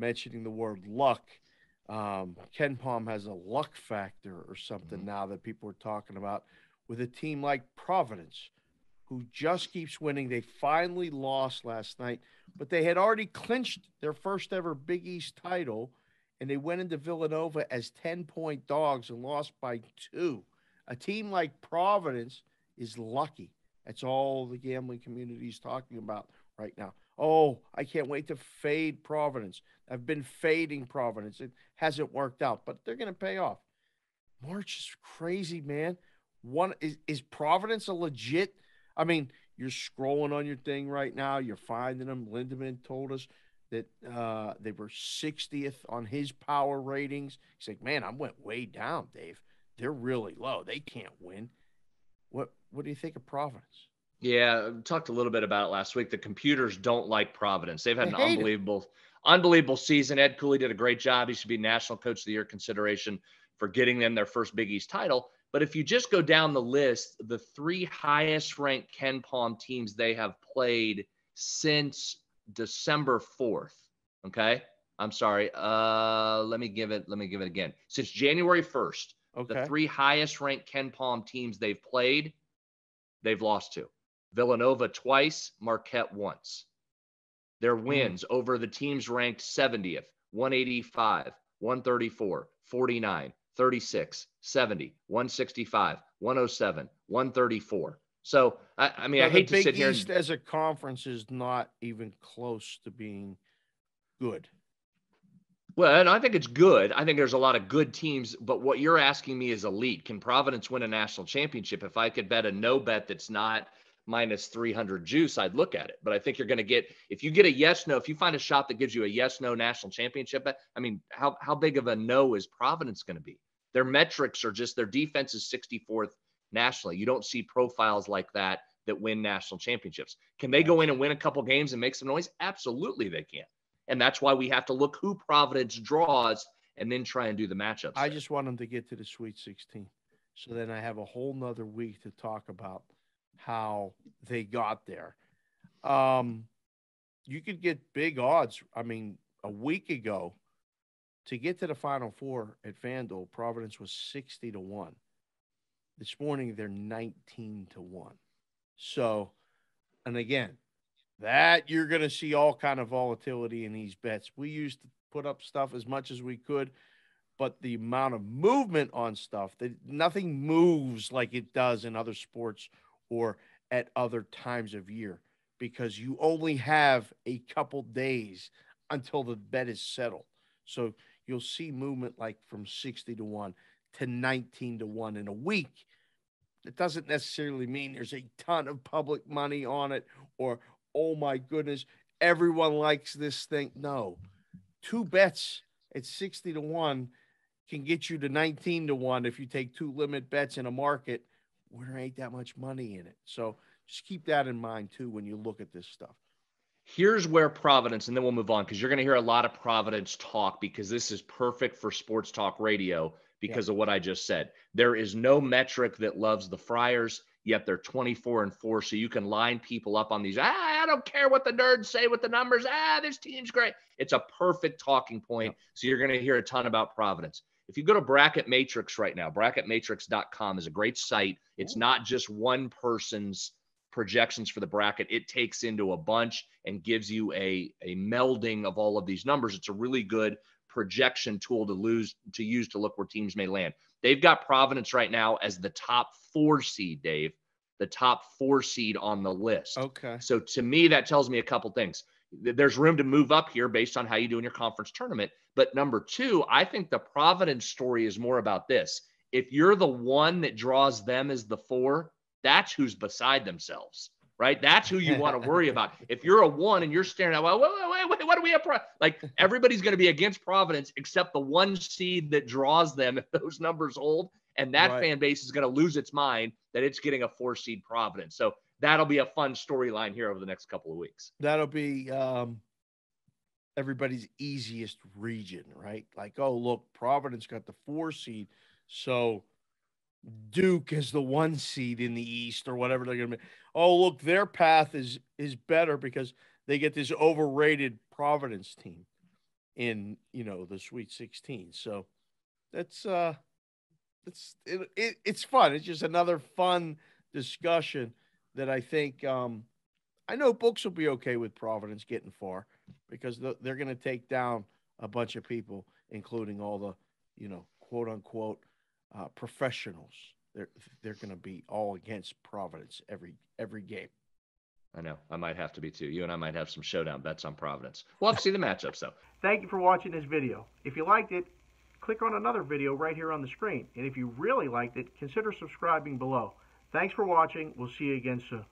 mentioning the word luck. Ken Palm has a luck factor or something now that people are talking about with a team like Providence, who just keeps winning. They finally lost last night, but they had already clinched their first ever Big East title, and they went into Villanova as 10-point dogs and lost by two. A team like Providence is lucky. That's all the gambling community is talking about right now. Oh, I can't wait to fade Providence. I've been fading Providence. It hasn't worked out, but they're going to pay off. March is crazy, man. One is Providence a legit? I mean, you're scrolling on your thing right now. You're finding them. Lindemann told us that they were 60th on his power ratings. He's like, man, I went way down, Dave. They're really low. They can't win. What do you think of Providence? Yeah, talked a little bit about it last week. The computers don't like Providence. They've had They an hate it. unbelievable season. Ed Cooley did a great job. He should be National Coach of the Year consideration for getting them their first Big East title. But if you just go down the list, the three highest ranked Ken Palm teams they have played since December 4th. Okay. I'm sorry. Let me give it again. Since January 1st, the Okay. three highest ranked Ken Palm teams they've played, they've lost to. Villanova twice, Marquette once. Their Mm. wins over the teams ranked 70th, 185, 134, 49, 36, 70, 165, 107, 134. So, I mean, I So the hate to Big sit here East and, as a conference is not even close to being good. well, and I think it's good. I think there's a lot of good teams, but what you're asking me is elite. Can Providence win a national championship? If I could bet a no bet that's not minus 300 juice, I'd look at it. But I think you're going to get, if you get a yes, no, if you find a shop that gives you a yes, no national championship, I mean, how big of a no is Providence going to be? Their metrics are just, their defense is 64th nationally. You don't see profiles like that win national championships. Can they go in Gotcha. and win a couple games and make some noise? Absolutely, they can. And that's why we have to look who Providence draws and then try and do the matchups I there. just want them to get to the Sweet 16. So then I have a whole nother week to talk about how they got there. Um, you could get big odds. I mean, a week ago, to get to the Final Four at FanDuel, Providence was 60 to 1. This morning, they're 19 to 1. So, and again, that you're going to see all kind of volatility in these bets. We used to put up stuff as much as we could, but the amount of movement on stuff, that nothing moves like it does in other sports or at other times of year because you only have a couple days until the bet is settled. So you'll see movement like from 60 to 1 to 19 to 1 in a week. It doesn't necessarily mean there's a ton of public money on it or, oh my goodness, everyone likes this thing. No, two bets at 60 to 1 can get you to 19 to 1 if you take two limit bets in a market where there ain't that much money in it. So just keep that in mind too when you look at this stuff. Here's where Providence, and then we'll move on because you're going to hear a lot of Providence talk because this is perfect for sports talk radio Yep. because of what I just said. There is no metric that loves the Friars, yet they're 24-4. So you can line people up on these. I don't care what the nerds say with the numbers. This team's great. It's a perfect talking point. Yep. So you're going to hear a ton about Providence. If you go to Bracket Matrix right now, bracketmatrix.com is a great site. It's Ooh. not just one person's projections for the bracket. It takes into a bunch and gives you a melding of all of these numbers. It's a really good projection tool to use to look where teams may land. They've got Providence right now as the top 4 seed, Dave, the top 4 seed on the list. Okay. So to me, that tells me a couple things. There's room to move up here based on how you do in your conference tournament. But number two, I think the Providence story is more about this. If you're the one that draws them as the 4, that's who's beside themselves, right? That's who you want to worry about. If you're a 1 and you're staring at, well, wait, what do we have? Like everybody's going to be against Providence except the 1 seed that draws them if those numbers hold. And that Right. fan base is going to lose its mind that it's getting a 4 seed Providence. So that'll be a fun storyline here over the next couple of weeks. That'll be everybody's easiest region, right? Like, oh, look, Providence got the 4 seed. So Duke is the 1 seed in the East or whatever they're going to be. Oh, look, their path is better because they get this overrated Providence team. in the Sweet 16. So that's it's fun. It's just another fun discussion that I think I know books will be okay with Providence getting far because they're going to take down a bunch of people, including all the quote unquote professionals. They're going to be all against Providence every game. I know. I might have to be too. You and I might have some showdown bets on Providence. We'll have to see the matchups, though. Thank you for watching this video. If you liked it, click on another video right here on the screen. And if you really liked it, consider subscribing below. Thanks for watching. We'll see you again soon.